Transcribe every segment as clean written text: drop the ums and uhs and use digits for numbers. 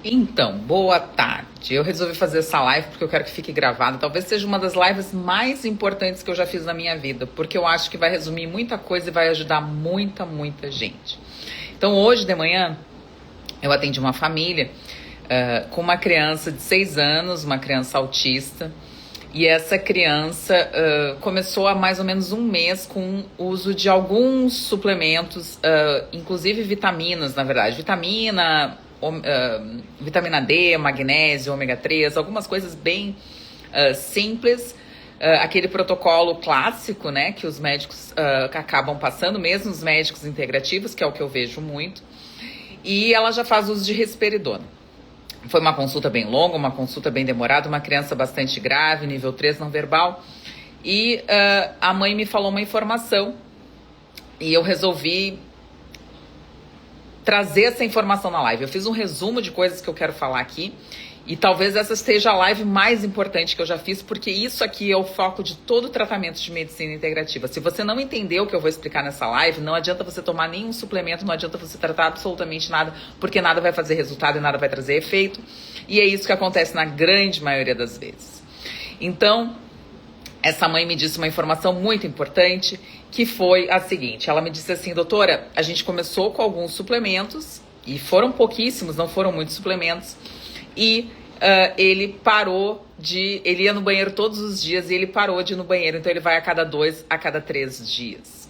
Então, boa tarde. Eu resolvi fazer essa live porque eu quero que fique gravada. Talvez seja uma das lives mais importantes que eu já fiz na minha vida, porque eu acho que vai resumir muita coisa e vai ajudar muita gente. Então, hoje de manhã, eu atendi uma família com uma criança de 6 anos, uma criança autista, e essa criança começou há mais ou menos um mês com o uso de alguns suplementos, inclusive vitaminas, na verdade. Vitamina D, magnésio, ômega 3, algumas coisas bem simples. Aquele protocolo clássico, né, que os médicos acabam passando, mesmo os médicos integrativos, que é o que eu vejo muito. E ela já faz uso de risperidona. Foi uma consulta bem longa, uma consulta bem demorada, uma criança bastante grave, nível 3 não verbal. E a mãe me falou uma informação e eu resolvi trazer essa informação na live. Eu fiz um resumo de coisas que eu quero falar aqui e talvez essa seja a live mais importante que eu já fiz, porque isso aqui é o foco de todo o tratamento de medicina integrativa. Se você não entendeu o que eu vou explicar nessa live, não adianta você tomar nenhum suplemento, não adianta você tratar absolutamente nada, porque nada vai fazer resultado e nada vai trazer efeito. E é isso que acontece na grande maioria das vezes. Então, essa mãe me disse uma informação muito importante, que foi a seguinte. Ela me disse assim: doutora, a gente começou com alguns suplementos, e foram pouquíssimos, não foram muitos suplementos, e ele parou de... Ele ia no banheiro todos os dias e ele parou de ir no banheiro, então ele vai a cada 2, a cada 3 dias.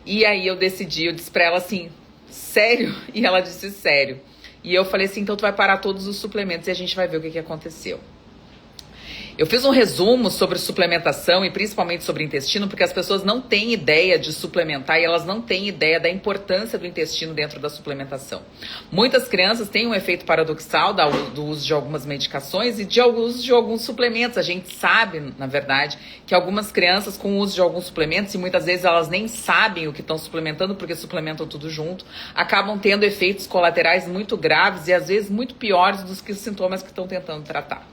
E aí eu disse pra ela assim, sério? E ela disse, sério. E eu falei assim, então tu vai parar todos os suplementos e a gente vai ver o que aconteceu. Eu fiz um resumo sobre suplementação e principalmente sobre intestino, porque as pessoas não têm ideia de suplementar e elas não têm ideia da importância do intestino dentro da suplementação. Muitas crianças têm um efeito paradoxal do uso de algumas medicações e de uso de alguns suplementos. A gente sabe, na verdade, que algumas crianças com o uso de alguns suplementos, e muitas vezes elas nem sabem o que estão suplementando, porque suplementam tudo junto, acabam tendo efeitos colaterais muito graves e às vezes muito piores dos que os sintomas que estão tentando tratar.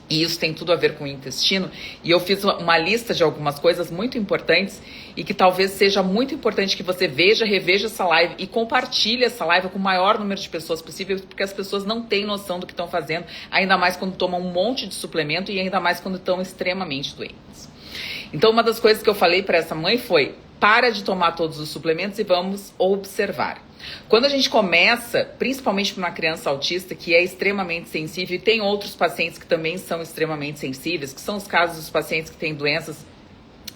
E isso tem tudo a ver com o intestino. E eu fiz uma lista de algumas coisas muito importantes e que talvez seja muito importante que você veja, reveja essa live e compartilhe essa live com o maior número de pessoas possível, porque as pessoas não têm noção do que estão fazendo, ainda mais quando tomam um monte de suplemento e ainda mais quando estão extremamente doentes. Então, uma das coisas que eu falei para essa mãe foi: para de tomar todos os suplementos e vamos observar. Quando a gente começa, principalmente para uma criança autista que é extremamente sensível, e tem outros pacientes que também são extremamente sensíveis, que são os casos dos pacientes que têm doenças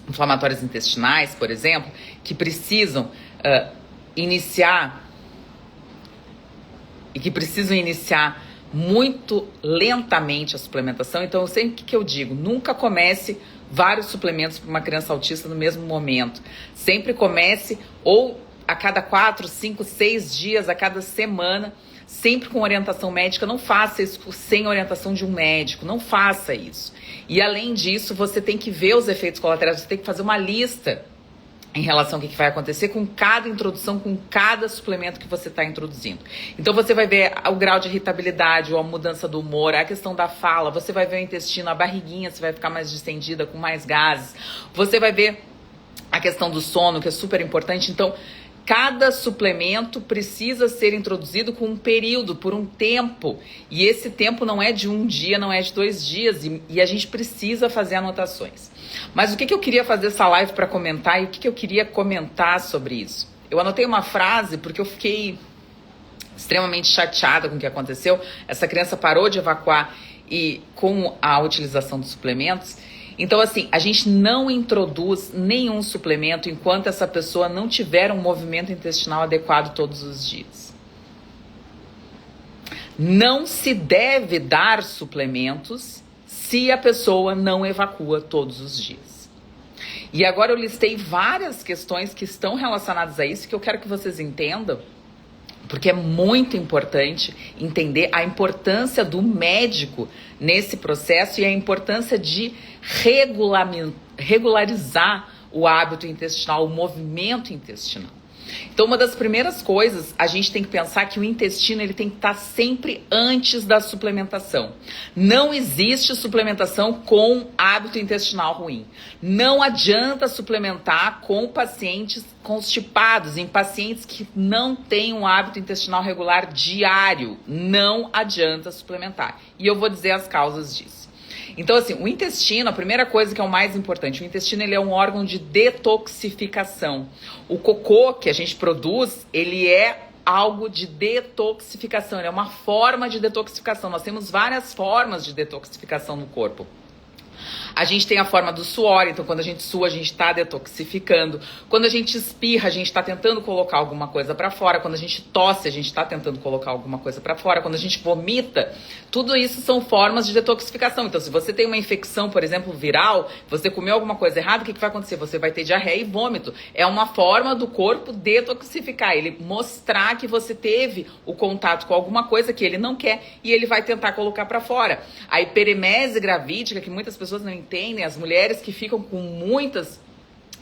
inflamatórias intestinais, por exemplo, que precisam iniciar muito lentamente a suplementação. Então, eu sempre que eu digo, nunca comece vários suplementos para uma criança autista no mesmo momento. Sempre comece ou a cada 4, 5, 6 dias, a cada semana, sempre com orientação médica. Não faça isso sem orientação de um médico, não faça isso. E além disso, você tem que ver os efeitos colaterais, você tem que fazer uma lista em relação ao que vai acontecer com cada introdução, com cada suplemento que você está introduzindo. Então você vai ver o grau de irritabilidade, ou a mudança do humor, a questão da fala, você vai ver o intestino, a barriguinha, você vai ficar mais distendida, com mais gases. Você vai ver a questão do sono, que é super importante. Então, cada suplemento precisa ser introduzido com um período, por um tempo. E esse tempo não é de um dia, não é de 2 dias. E a gente precisa fazer anotações. Mas o que eu queria fazer essa live para comentar e o que eu queria comentar sobre isso? Eu anotei uma frase porque eu fiquei extremamente chateada com o que aconteceu. Essa criança parou de evacuar e com a utilização dos suplementos. Então, assim, a gente não introduz nenhum suplemento enquanto essa pessoa não tiver um movimento intestinal adequado todos os dias. Não se deve dar suplementos se a pessoa não evacua todos os dias. E agora eu listei várias questões que estão relacionadas a isso, que eu quero que vocês entendam, porque é muito importante entender a importância do médico nesse processo e a importância de regularizar o hábito intestinal, o movimento intestinal. Então, uma das primeiras coisas, a gente tem que pensar que o intestino ele tem que estar sempre antes da suplementação. Não existe suplementação com hábito intestinal ruim. Não adianta suplementar com pacientes constipados, em pacientes que não têm um hábito intestinal regular diário. Não adianta suplementar. E eu vou dizer as causas disso. Então, assim, o intestino, a primeira coisa que é o mais importante, o intestino ele é um órgão de detoxificação. O cocô que a gente produz, ele é algo de detoxificação, ele é uma forma de detoxificação. Nós temos várias formas de detoxificação no corpo. A gente tem a forma do suor, então quando a gente sua, a gente está detoxificando. Quando a gente espirra, a gente está tentando colocar alguma coisa para fora. Quando a gente tosse, a gente está tentando colocar alguma coisa para fora. Quando a gente vomita, tudo isso são formas de detoxificação. Então, se você tem uma infecção, por exemplo, viral, você comeu alguma coisa errada, o que vai acontecer? Você vai ter diarreia e vômito. É uma forma do corpo detoxificar, ele mostrar que você teve o contato com alguma coisa que ele não quer e ele vai tentar colocar para fora. A hiperemese gravídica, que muitas pessoas não entendem, as mulheres que ficam com muitas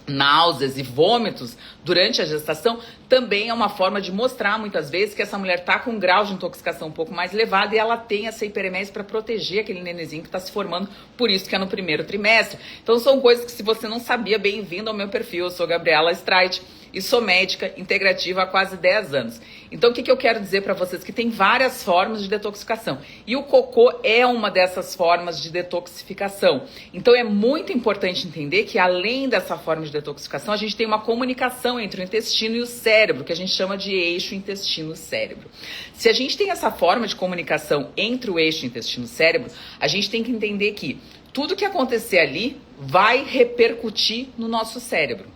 náuseas e vômitos durante a gestação, também é uma forma de mostrar muitas vezes que essa mulher está com um grau de intoxicação um pouco mais elevado e ela tem essa hiperemese para proteger aquele nenenzinho que está se formando, por isso que é no primeiro trimestre. Então são coisas que, se você não sabia, bem-vindo ao meu perfil. Eu sou Gabriela Streit e sou médica integrativa há quase 10 anos. Então, o que eu quero dizer para vocês? Que tem várias formas de detoxificação. E o cocô é uma dessas formas de detoxificação. Então, é muito importante entender que, além dessa forma de detoxificação, a gente tem uma comunicação entre o intestino e o cérebro, que a gente chama de eixo intestino-cérebro. Se a gente tem essa forma de comunicação entre o eixo intestino-cérebro, a gente tem que entender que tudo que acontecer ali vai repercutir no nosso cérebro.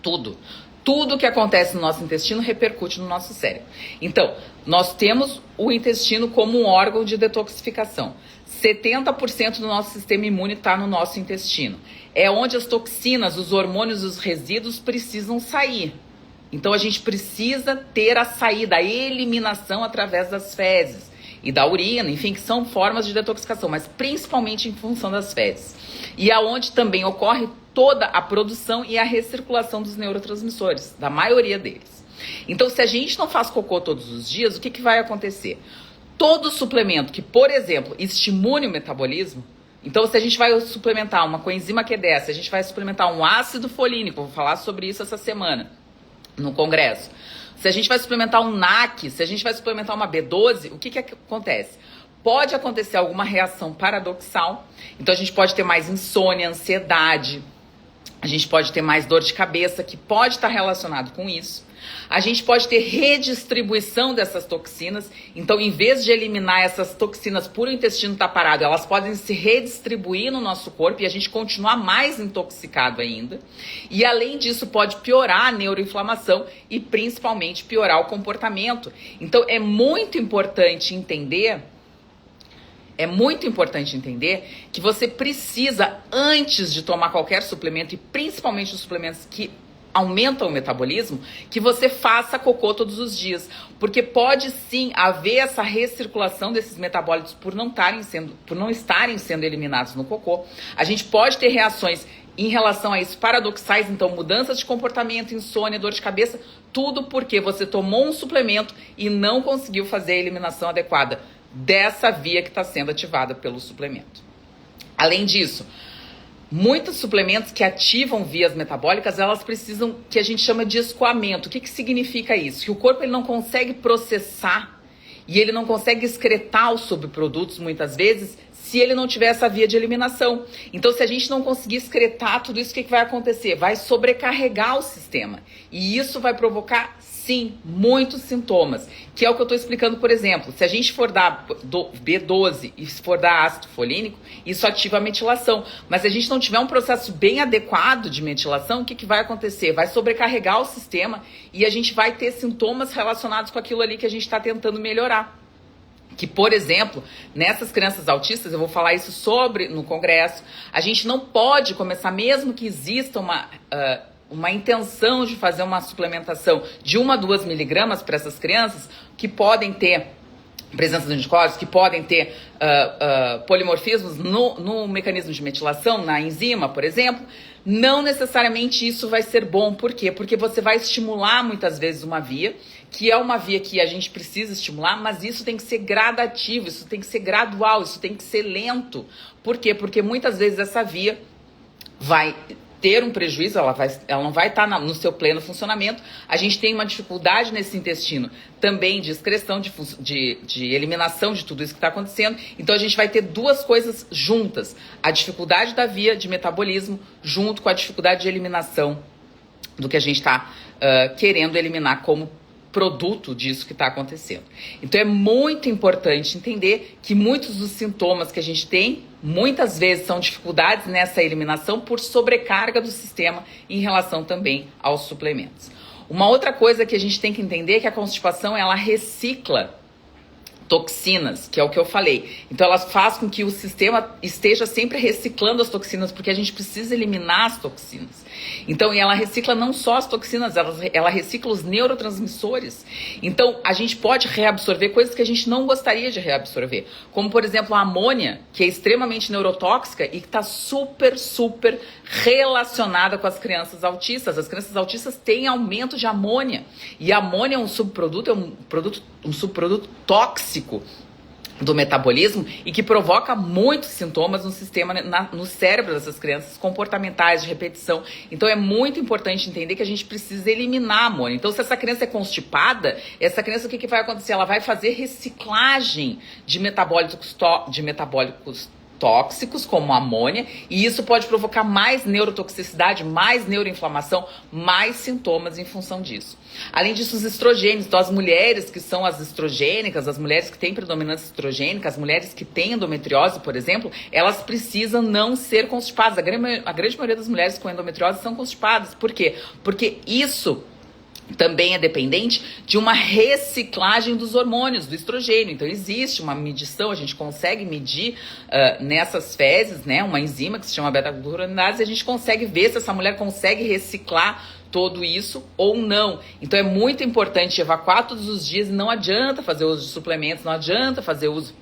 Tudo que acontece no nosso intestino repercute no nosso cérebro. Então, nós temos o intestino como um órgão de detoxificação. 70% do nosso sistema imune está no nosso intestino. É onde as toxinas, os hormônios, os resíduos precisam sair. Então, a gente precisa ter a saída, a eliminação através das fezes e da urina, enfim, que são formas de detoxificação, mas principalmente em função das fezes. E aonde também ocorre toda a produção e a recirculação dos neurotransmissores, da maioria deles. Então, se a gente não faz cocô todos os dias, o que vai acontecer? Todo suplemento que, por exemplo, estimule o metabolismo, então se a gente vai suplementar uma coenzima Q10, se a gente vai suplementar um ácido folínico, vou falar sobre isso essa semana no congresso, se a gente vai suplementar um NAC, se a gente vai suplementar uma B12, o que acontece? Pode acontecer alguma reação paradoxal, então a gente pode ter mais insônia, ansiedade, a gente pode ter mais dor de cabeça, que pode estar relacionado com isso. A gente pode ter redistribuição dessas toxinas. Então, em vez de eliminar essas toxinas por o intestino estar parado, elas podem se redistribuir no nosso corpo e a gente continuar mais intoxicado ainda. E, além disso, pode piorar a neuroinflamação e, principalmente, piorar o comportamento. Então, é muito importante entender que você precisa, antes de tomar qualquer suplemento, e principalmente os suplementos que aumentam o metabolismo, que você faça cocô todos os dias. Porque pode sim haver essa recirculação desses metabólitos por não estarem sendo eliminados no cocô. A gente pode ter reações em relação a isso paradoxais, então mudanças de comportamento, insônia, dor de cabeça, tudo porque você tomou um suplemento e não conseguiu fazer a eliminação adequada dessa via que está sendo ativada pelo suplemento. Além disso, muitos suplementos que ativam vias metabólicas, elas precisam, que a gente chama de escoamento. O que significa isso? Que o corpo ele não consegue processar e ele não consegue excretar os subprodutos, muitas vezes, se ele não tiver essa via de eliminação. Então, se a gente não conseguir excretar tudo isso, o que vai acontecer? Vai sobrecarregar o sistema. E isso vai provocar, sim, muitos sintomas, que é o que eu estou explicando, por exemplo. Se a gente for dar B12 e for dar ácido folínico, isso ativa a metilação. Mas se a gente não tiver um processo bem adequado de metilação, o que vai acontecer? Vai sobrecarregar o sistema e a gente vai ter sintomas relacionados com aquilo ali que a gente está tentando melhorar. Que, por exemplo, nessas crianças autistas, eu vou falar isso no congresso, a gente não pode começar, mesmo que exista uma intenção de fazer uma suplementação de 1 a 2 miligramas para essas crianças que podem ter presença de anticorpos que podem ter polimorfismos no mecanismo de metilação, na enzima, por exemplo, não necessariamente isso vai ser bom. Por quê? Porque você vai estimular muitas vezes uma via, que é uma via que a gente precisa estimular, mas isso tem que ser gradativo, isso tem que ser gradual, isso tem que ser lento. Por quê? Porque muitas vezes essa via vai ter um prejuízo, ela não vai estar no seu pleno funcionamento. A gente tem uma dificuldade nesse intestino também de excreção, de eliminação de tudo isso que está acontecendo. Então a gente vai ter duas coisas juntas: a dificuldade da via de metabolismo junto com a dificuldade de eliminação do que a gente está querendo eliminar como produto disso que está acontecendo. Então é muito importante entender que muitos dos sintomas que a gente tem, muitas vezes são dificuldades nessa eliminação por sobrecarga do sistema em relação também aos suplementos. Uma outra coisa que a gente tem que entender é que a constipação, ela recicla toxinas, que é o que eu falei. Então ela faz com que o sistema esteja sempre reciclando as toxinas, porque a gente precisa eliminar as toxinas. Então, e ela recicla não só as toxinas, ela recicla os neurotransmissores. Então, a gente pode reabsorver coisas que a gente não gostaria de reabsorver. Como, por exemplo, a amônia, que é extremamente neurotóxica e que está super relacionada com as crianças autistas. As crianças autistas têm aumento de amônia. E a amônia é um subproduto tóxico do metabolismo e que provoca muitos sintomas no sistema, no cérebro dessas crianças, comportamentais, de repetição. Então é muito importante entender que a gente precisa eliminar a amônia. Então, se essa criança é constipada, essa criança, o que vai acontecer? Ela vai fazer reciclagem de metabólicos tóxicos, como a amônia, e isso pode provocar mais neurotoxicidade, mais neuroinflamação, mais sintomas em função disso. Além disso, os estrogênios, então as mulheres que são as estrogênicas, as mulheres que têm predominância estrogênica, as mulheres que têm endometriose, por exemplo, elas precisam não ser constipadas. A grande maioria das mulheres com endometriose são constipadas. Por quê? Porque isso também é dependente de uma reciclagem dos hormônios, do estrogênio. Então existe uma medição, a gente consegue medir nessas fezes, né, uma enzima que se chama beta-glucuronidase, e a gente consegue ver se essa mulher consegue reciclar todo isso ou não. Então é muito importante evacuar todos os dias, não adianta fazer uso de suplementos, não adianta fazer uso,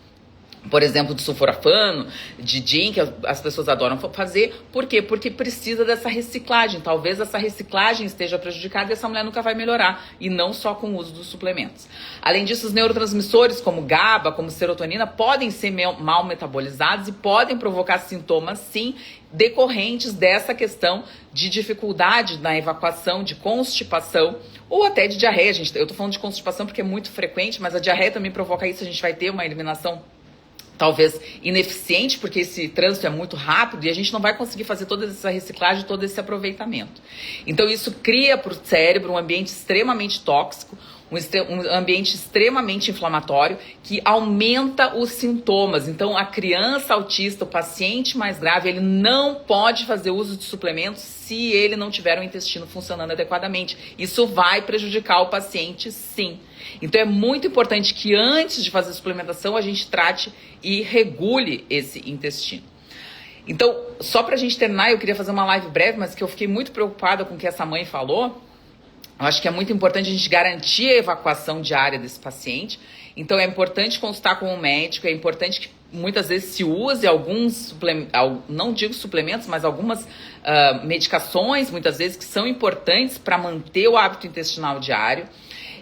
por exemplo, de sulforafano, de DIN, que as pessoas adoram fazer. Por quê? Porque precisa dessa reciclagem. Talvez essa reciclagem esteja prejudicada e essa mulher nunca vai melhorar, e não só com o uso dos suplementos. Além disso, os neurotransmissores como GABA, como serotonina, podem ser mal metabolizados e podem provocar sintomas, sim, decorrentes dessa questão de dificuldade na evacuação, de constipação ou até de diarreia. Eu tô falando de constipação porque é muito frequente, mas a diarreia também provoca isso. A gente vai ter uma eliminação talvez ineficiente, porque esse trânsito é muito rápido e a gente não vai conseguir fazer toda essa reciclagem, todo esse aproveitamento. Então isso cria para o cérebro um ambiente extremamente tóxico, um ambiente extremamente inflamatório, que aumenta os sintomas. Então a criança autista, o paciente mais grave, ele não pode fazer uso de suplementos se ele não tiver o intestino funcionando adequadamente. Isso vai prejudicar o paciente, sim. Então é muito importante que antes de fazer a suplementação a gente trate e regule esse intestino. Então, só pra gente terminar, eu queria fazer uma live breve, mas que eu fiquei muito preocupada com o que essa mãe falou. Eu acho que é muito importante a gente garantir a evacuação diária desse paciente. Então é importante consultar com o médico, é importante que muitas vezes se use alguns suplementos, não digo suplementos, mas algumas medicações, muitas vezes, que são importantes para manter o hábito intestinal diário.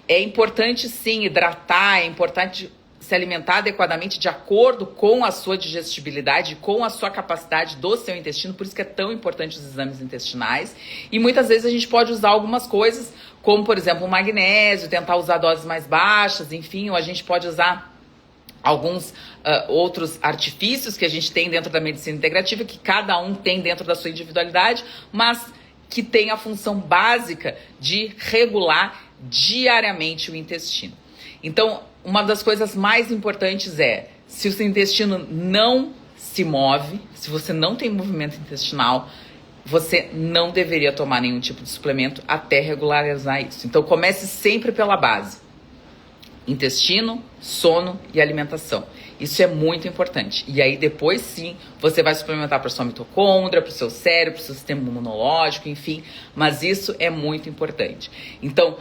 É importante, sim, hidratar, é importante se alimentar adequadamente de acordo com a sua digestibilidade, com a sua capacidade do seu intestino, por isso que é tão importante os exames intestinais. E muitas vezes a gente pode usar algumas coisas, como, por exemplo, o magnésio, tentar usar doses mais baixas, enfim, ou a gente pode usar alguns outros artifícios que a gente tem dentro da medicina integrativa, que cada um tem dentro da sua individualidade, mas que tem a função básica de regular diariamente o intestino. Então, uma das coisas mais importantes é, se o seu intestino não se move, se você não tem movimento intestinal, você não deveria tomar nenhum tipo de suplemento até regularizar isso. Então, comece sempre pela base: intestino, sono e alimentação. Isso é muito importante. E aí, depois sim, você vai suplementar para sua mitocôndria, para o seu cérebro, para o seu sistema imunológico, enfim. Mas isso é muito importante. Então,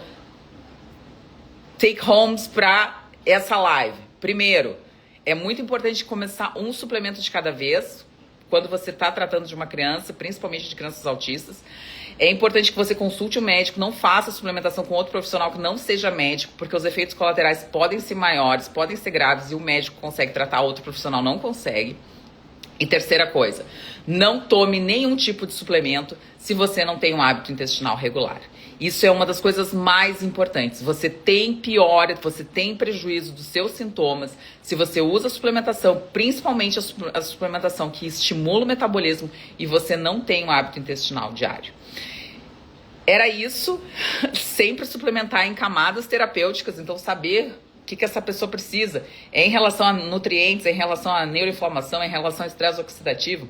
take homes para essa live. Primeiro, é muito importante começar um suplemento de cada vez, quando você está tratando de uma criança, principalmente de crianças autistas. É importante que você consulte o médico, não faça suplementação com outro profissional que não seja médico, porque os efeitos colaterais podem ser maiores, podem ser graves, e o médico consegue tratar, outro profissional não consegue. E terceira coisa, não tome nenhum tipo de suplemento se você não tem um hábito intestinal regular. Isso é uma das coisas mais importantes. Você tem piora, você tem prejuízo dos seus sintomas se você usa a suplementação, principalmente a suplementação que estimula o metabolismo, e você não tem um hábito intestinal diário. Era isso, sempre suplementar em camadas terapêuticas, então saber o que essa pessoa precisa. É em relação a nutrientes, é em relação a neuroinflamação, é em relação ao estresse oxidativo,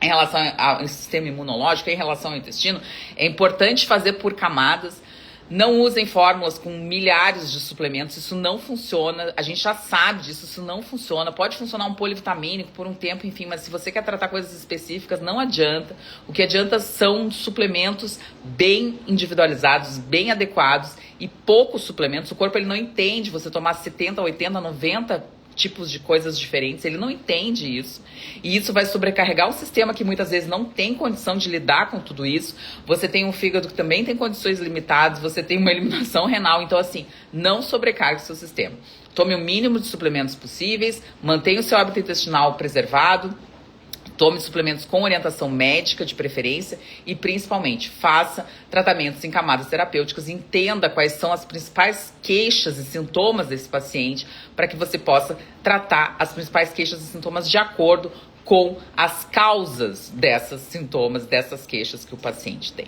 em relação ao sistema imunológico, em relação ao intestino. É importante fazer por camadas. Não usem fórmulas com milhares de suplementos, isso não funciona. A gente já sabe disso, isso não funciona. Pode funcionar um polivitamínico por um tempo, enfim, mas se você quer tratar coisas específicas, não adianta. O que adianta são suplementos bem individualizados, bem adequados, e poucos suplementos. O corpo ele não entende você tomar 70, 80, 90 tipos de coisas diferentes, ele não entende isso. E isso vai sobrecarregar o sistema, que muitas vezes não tem condição de lidar com tudo isso. Você tem um fígado que também tem condições limitadas, você tem uma eliminação renal. Então, assim, não sobrecargue o seu sistema. Tome o mínimo de suplementos possíveis, mantenha o seu hábito intestinal preservado, tome suplementos com orientação médica, de preferência, e principalmente faça tratamentos em camadas terapêuticas, entenda quais são as principais queixas e sintomas desse paciente, para que você possa tratar as principais queixas e sintomas de acordo com as causas dessas sintomas, dessas queixas que o paciente tem.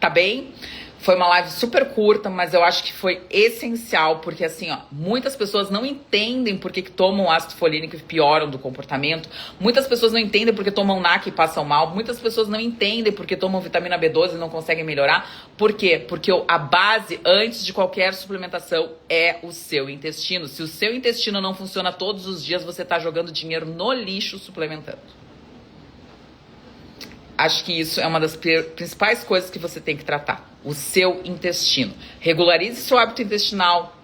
Tá bem? Foi uma live super curta, mas eu acho que foi essencial, porque assim, ó, muitas pessoas não entendem por que tomam ácido folínico e pioram do comportamento. Muitas pessoas não entendem porque tomam NAC e passam mal. Muitas pessoas não entendem porque tomam vitamina B12 e não conseguem melhorar. Por quê? Porque a base, antes de qualquer suplementação, é o seu intestino. Se o seu intestino não funciona todos os dias, você está jogando dinheiro no lixo suplementando. Acho que isso é uma das principais coisas que você tem que tratar. O seu intestino. Regularize seu hábito intestinal,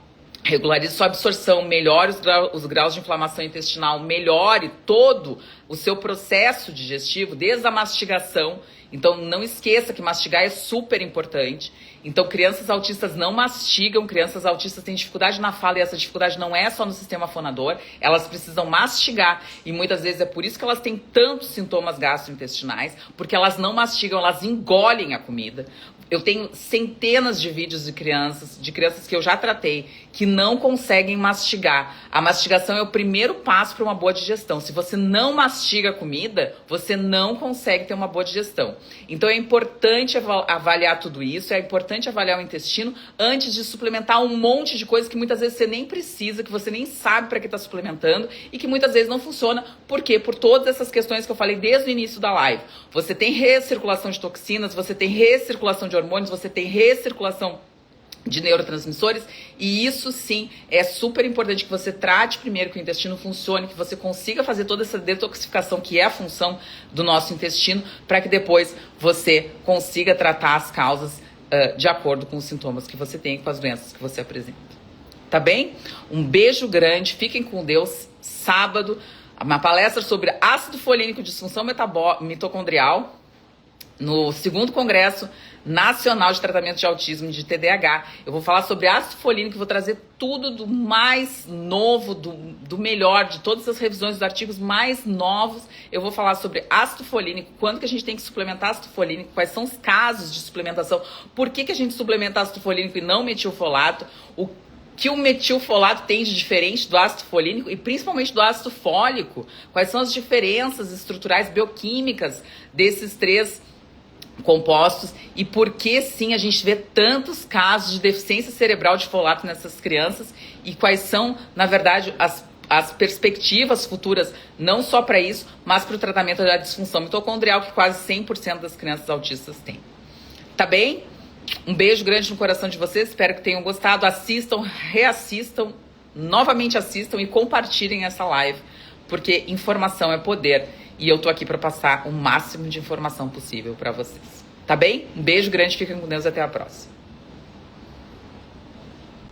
regularize sua absorção, melhore os graus de inflamação intestinal, melhore todo o seu processo digestivo, desde a mastigação. Então, não esqueça que mastigar é super importante. Então, crianças autistas não mastigam, crianças autistas têm dificuldade na fala, e essa dificuldade não é só no sistema fonador, elas precisam mastigar, e muitas vezes é por isso que elas têm tantos sintomas gastrointestinais, porque elas não mastigam, elas engolem a comida. Eu tenho centenas de vídeos de crianças que eu já tratei, que não conseguem mastigar. A mastigação é o primeiro passo para uma boa digestão. Se você não mastiga a comida, você não consegue ter uma boa digestão. Então é importante avaliar tudo isso, é importante avaliar o intestino antes de suplementar um monte de coisas que muitas vezes você nem precisa, que você nem sabe para que está suplementando e que muitas vezes não funciona. Por quê? Por todas essas questões que eu falei desde o início da live. Você tem recirculação de toxinas, você tem recirculação de hormônios, você tem recirculação de neurotransmissores, e isso sim é super importante que você trate primeiro que o intestino funcione, que você consiga fazer toda essa detoxificação que é a função do nosso intestino, para que depois você consiga tratar as causas de acordo com os sintomas que você tem, com as doenças que você apresenta. Tá bem? Um beijo grande, fiquem com Deus. Sábado, uma palestra sobre ácido folínico e disfunção mitocondrial, no 2º Congresso Nacional de Tratamento de Autismo e de TDAH. Eu vou falar sobre ácido folínico, vou trazer tudo do mais novo, do melhor, de todas as revisões dos artigos mais novos. Eu vou falar sobre ácido folínico, quando que a gente tem que suplementar ácido folínico, quais são os casos de suplementação, por que a gente suplementa ácido folínico e não metilfolato, o que o metilfolato tem de diferente do ácido folínico e principalmente do ácido fólico, quais são as diferenças estruturais bioquímicas desses três compostos e por que sim a gente vê tantos casos de deficiência cerebral de folato nessas crianças e quais são, na verdade, as perspectivas futuras, não só para isso, mas para o tratamento da disfunção mitocondrial que quase 100% das crianças autistas têm. Tá bem? Um beijo grande no coração de vocês, espero que tenham gostado. Assistam, reassistam, novamente assistam e compartilhem essa live, porque informação é poder. E eu tô aqui para passar o máximo de informação possível para vocês. Tá bem? Um beijo grande, fiquem com Deus e até a próxima.